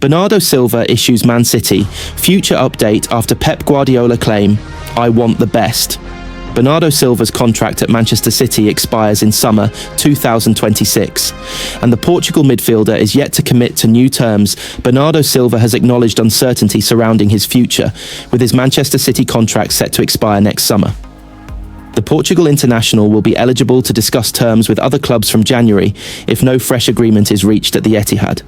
Bernardo Silva issues Man City. Future update after Pep Guardiola claim, "I want the best." Bernardo Silva's contract at Manchester City expires in summer 2026, and the Portugal midfielder is yet to commit to new terms. Bernardo Silva has acknowledged uncertainty surrounding his future, with his Manchester City contract set to expire next summer. The Portugal international will be eligible to discuss terms with other clubs from January if no fresh agreement is reached at the Etihad.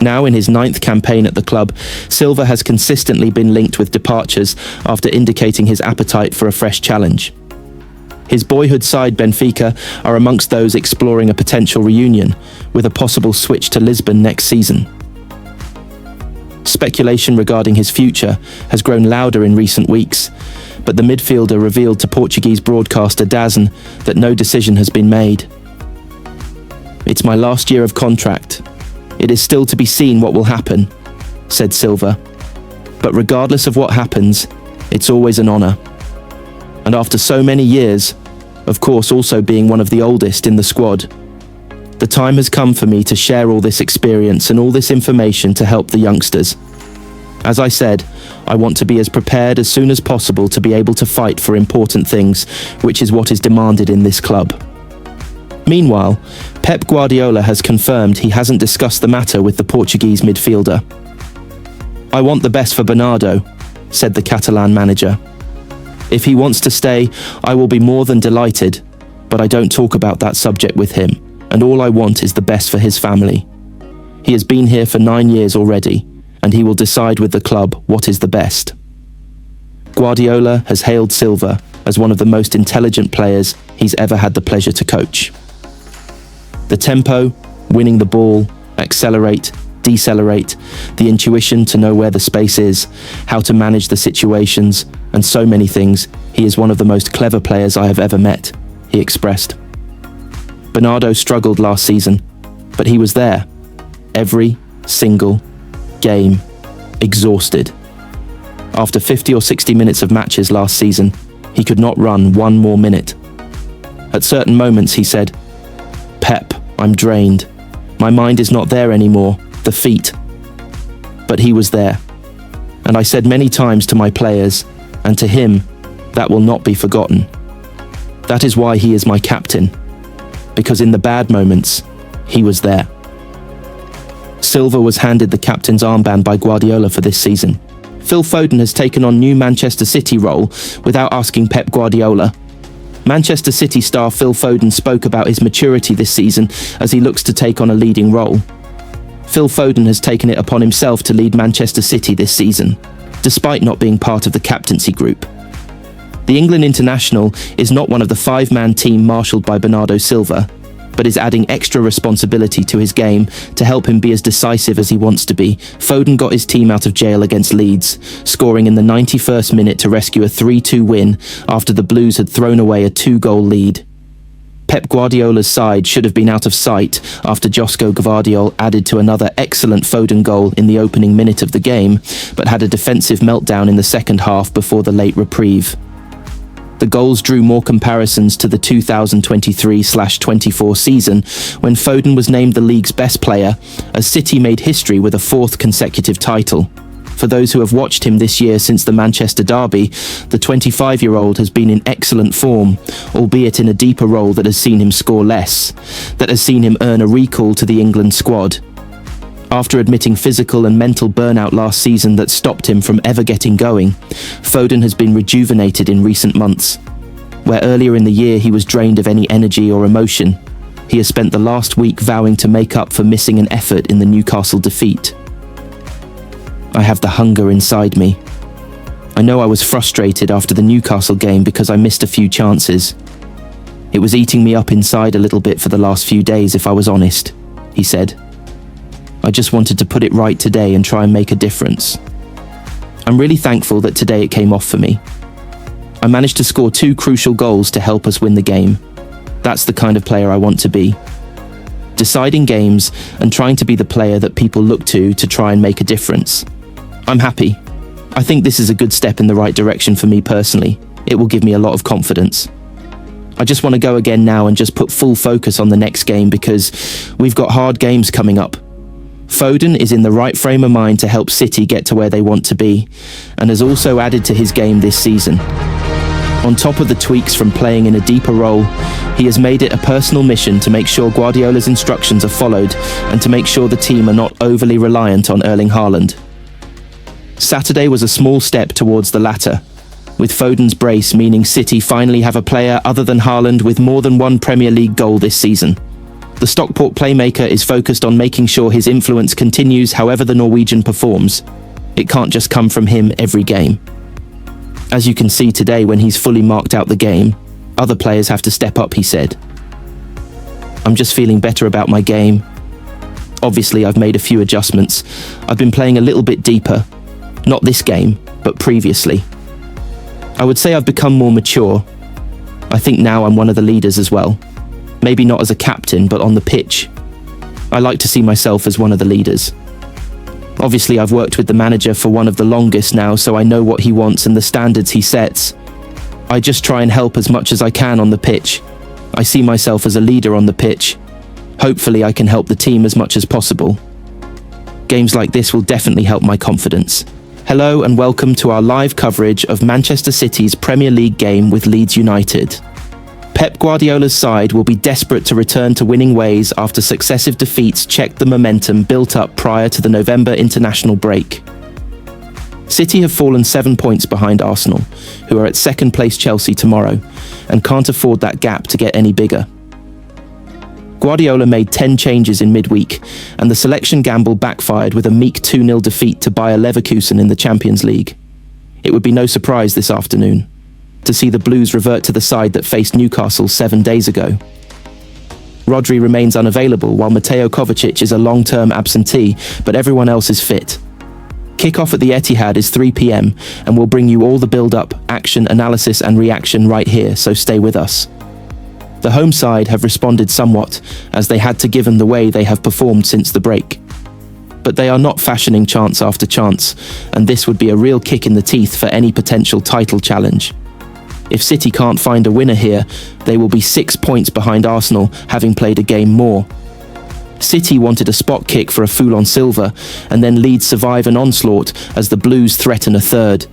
Now in his 9th campaign at the club, Silva has consistently been linked with departures after indicating his appetite for a fresh challenge. His boyhood side Benfica are amongst those exploring a potential reunion, with a possible switch to Lisbon next season. Speculation regarding his future has grown louder in recent weeks, but the midfielder revealed to Portuguese broadcaster DAZN that no decision has been made. "It's my last year of contract. It is still to be seen what will happen," said Silva. "But regardless of what happens, it's always an honour. And after so many years, of course also being one of the oldest in the squad, the time has come for me to share all this experience and all this information to help the youngsters. As I said, I want to be as prepared as soon as possible to be able to fight for important things, which is what is demanded in this club." Meanwhile, Pep Guardiola has confirmed he hasn't discussed the matter with the Portuguese midfielder. "I want the best for Bernardo," said the Catalan manager. "If he wants to stay, I will be more than delighted, but I don't talk about that subject with him, and all I want is the best for his family. He has been here for 9 years already, and he will decide with the club what is the best." Guardiola has hailed Silva as one of the most intelligent players he's ever had the pleasure to coach. The tempo, winning the ball, accelerate, decelerate, the intuition to know where the space is, how to manage the situations, and so many things. He is one of the most clever players I have ever met, he expressed. Bernardo struggled last season, but he was there. Every single game, exhausted. After 50 or 60 minutes of matches last season, he could not run one more minute. At certain moments he said, "Pep, I'm drained. My mind is not there anymore, the feet." But he was there. And I said many times to my players, and to him, that will not be forgotten. That is why he is my captain. Because in the bad moments, he was there. Silva was handed the captain's armband by Guardiola for this season. Phil Foden has taken on new Manchester City role without asking Pep Guardiola. Manchester City star Phil Foden spoke about his maturity this season as he looks to take on a leading role. Phil Foden has taken it upon himself to lead Manchester City this season, despite not being part of the captaincy group. The England international is not one of the 5-man team marshalled by Bernardo Silva, but is adding extra responsibility to his game to help him be as decisive as he wants to be. Foden got his team out of jail against Leeds, scoring in the 91st minute to rescue a 3-2 win after the Blues had thrown away a 2-goal lead. Pep Guardiola's side should have been out of sight after Josko Gvardiol added to another excellent Foden goal in the opening minute of the game, but had a defensive meltdown in the second half before the late reprieve. The goals drew more comparisons to the 2023/24 season, when Foden was named the league's best player, as City made history with a 4th consecutive title. For those who have watched him this year since the Manchester derby, the 25-year-old has been in excellent form, albeit in a deeper role that has seen him score less, that has seen him earn a recall to the England squad. After admitting physical and mental burnout last season that stopped him from ever getting going, Foden has been rejuvenated in recent months. Where earlier in the year he was drained of any energy or emotion, he has spent the last week vowing to make up for missing an effort in the Newcastle defeat. "I have the hunger inside me. I know I was frustrated after the Newcastle game because I missed a few chances. It was eating me up inside a little bit for the last few days, if I was honest," he said. "I just wanted to put it right today and try and make a difference. I'm really thankful that today it came off for me. I managed to score 2 crucial goals to help us win the game. That's the kind of player I want to be. Deciding games and trying to be the player that people look to try and make a difference. I'm happy. I think this is a good step in the right direction for me personally. It will give me a lot of confidence. I just want to go again now and just put full focus on the next game because we've got hard games coming up. Foden is in the right frame of mind to help City get to where they want to be, and has also added to his game this season. On top of the tweaks from playing in a deeper role, he has made it a personal mission to make sure Guardiola's instructions are followed and to make sure the team are not overly reliant on Erling Haaland. Saturday was a small step towards the latter, with Foden's brace meaning City finally have a player other than Haaland with more than one Premier League goal this season. The Stockport playmaker is focused on making sure his influence continues however the Norwegian performs. It can't just come from him every game. As you can see today when he's fully marked out the game, other players have to step up, he said. I'm just feeling better about my game. Obviously, I've made a few adjustments. I've been playing a little bit deeper. Not this game, but previously. I would say I've become more mature. I think now I'm one of the leaders as well. Maybe not as a captain, but on the pitch. I like to see myself as one of the leaders. Obviously, I've worked with the manager for one of the longest now, so I know what he wants and the standards he sets. I just try and help as much as I can on the pitch. I see myself as a leader on the pitch. Hopefully, I can help the team as much as possible. Games like this will definitely help my confidence. Hello and welcome to our live coverage of Manchester City's Premier League game with Leeds United. Pep Guardiola's side will be desperate to return to winning ways after successive defeats checked the momentum built up prior to the November international break. City have fallen 7 points behind Arsenal, who are at second place Chelsea tomorrow, and can't afford that gap to get any bigger. Guardiola made 10 changes in midweek, and the selection gamble backfired with a meek 2-0 defeat to Bayer Leverkusen in the Champions League. It would be no surprise this afternoon to see the Blues revert to the side that faced Newcastle 7 days ago. Rodri remains unavailable while Mateo Kovacic is a long-term absentee, but everyone else is fit. Kick-off at the Etihad is 3 p.m. and we'll bring you all the build-up, action, analysis and reaction right here, so stay with us. The home side have responded somewhat, as they had to given the way they have performed since the break. But they are not fashioning chance after chance, and this would be a real kick in the teeth for any potential title challenge. If City can't find a winner here, they will be 6 points behind Arsenal, having played a game more. City wanted a spot kick for a foul on Silva, and then Leeds survive an onslaught as the Blues threaten a third.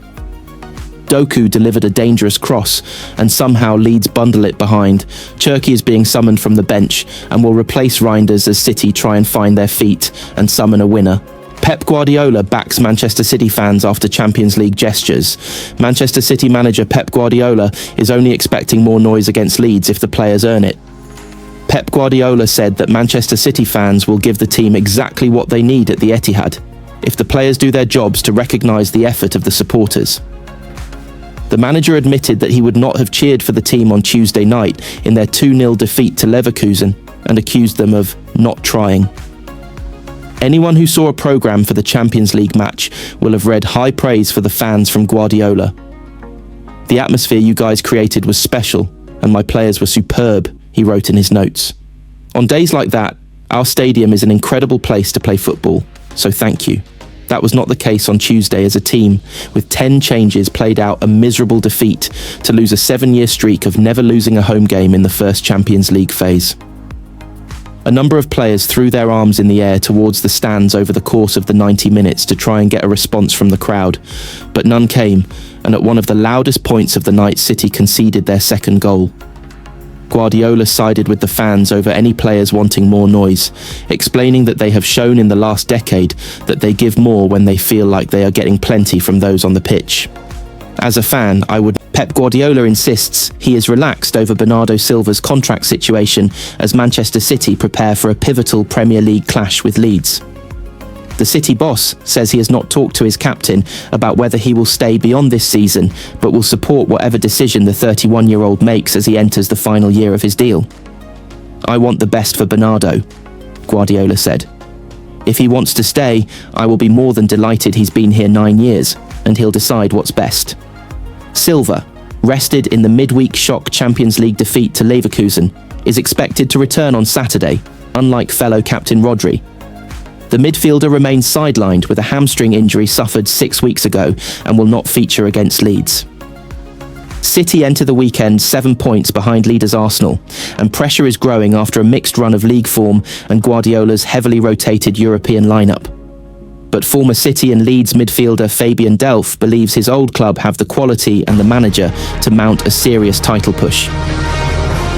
Doku delivered a dangerous cross, and somehow Leeds bundle it behind. Cherki is being summoned from the bench, and will replace Reinders as City try and find their feet and summon a winner. Pep Guardiola backs Manchester City fans after Champions League gestures. Manchester City manager Pep Guardiola is only expecting more noise against Leeds if the players earn it. Pep Guardiola said that Manchester City fans will give the team exactly what they need at the Etihad, if the players do their jobs to recognise the effort of the supporters. The manager admitted that he would not have cheered for the team on Tuesday night in their 2-0 defeat to Leverkusen and accused them of not trying. Anyone who saw a programme for the Champions League match will have read high praise for the fans from Guardiola. The atmosphere you guys created was special, and my players were superb, he wrote in his notes. On days like that, our stadium is an incredible place to play football, so thank you. That was not the case on Tuesday as a team, with 10 changes, played out a miserable defeat to lose a 7-year streak of never losing a home game in the first Champions League phase. A number of players threw their arms in the air towards the stands over the course of the 90 minutes to try and get a response from the crowd, but none came, and at one of the loudest points of the night, City conceded their second goal. Guardiola sided with the fans over any players wanting more noise, explaining that they have shown in the last decade that they give more when they feel like they are getting plenty from those on the pitch. As a fan, Pep Guardiola insists he is relaxed over Bernardo Silva's contract situation as Manchester City prepare for a pivotal Premier League clash with Leeds. The City boss says he has not talked to his captain about whether he will stay beyond this season, but will support whatever decision the 31-year-old makes as he enters the final year of his deal. I want the best for Bernardo, Guardiola said. If he wants to stay, I will be more than delighted. He's been here 9 years, and he'll decide what's best. Silva, rested in the midweek shock Champions League defeat to Leverkusen, is expected to return on Saturday, unlike fellow captain Rodri. The midfielder remains sidelined with a hamstring injury suffered 6 weeks ago and will not feature against Leeds. City enter the weekend 7 points behind leaders Arsenal, and pressure is growing after a mixed run of league form and Guardiola's heavily rotated European lineup. But former City and Leeds midfielder Fabian Delph believes his old club have the quality and the manager to mount a serious title push.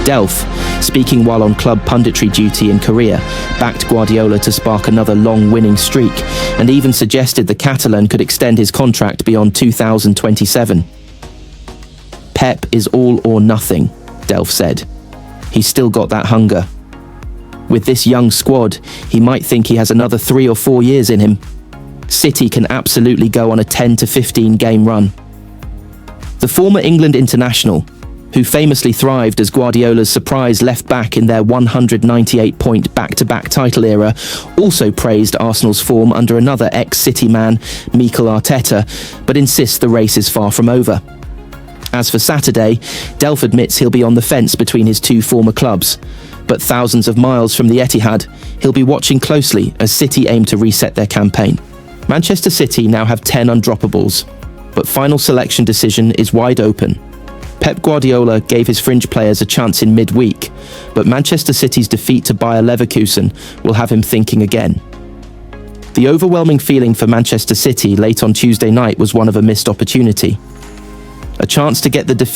Delph, speaking while on club punditry duty in Korea, backed Guardiola to spark another long winning streak and even suggested the Catalan could extend his contract beyond 2027. Pep is all or nothing, Delph said. He's still got that hunger. With this young squad, he might think he has another 3 or 4 years in him. City can absolutely go on a 10 to 15 game run. The former England international, who famously thrived as Guardiola's surprise left-back in their 198-point back-to-back title era, also praised Arsenal's form under another ex-City man, Mikel Arteta, but insists the race is far from over. As for Saturday, Delph admits he'll be on the fence between his two former clubs, but thousands of miles from the Etihad, he'll be watching closely as City aim to reset their campaign. Manchester City now have 10 undroppables, but final selection decision is wide open. Pep Guardiola gave his fringe players a chance in midweek, but Manchester City's defeat to Bayer Leverkusen will have him thinking again. The overwhelming feeling for Manchester City late on Tuesday night was one of a missed opportunity. A chance to get the defeat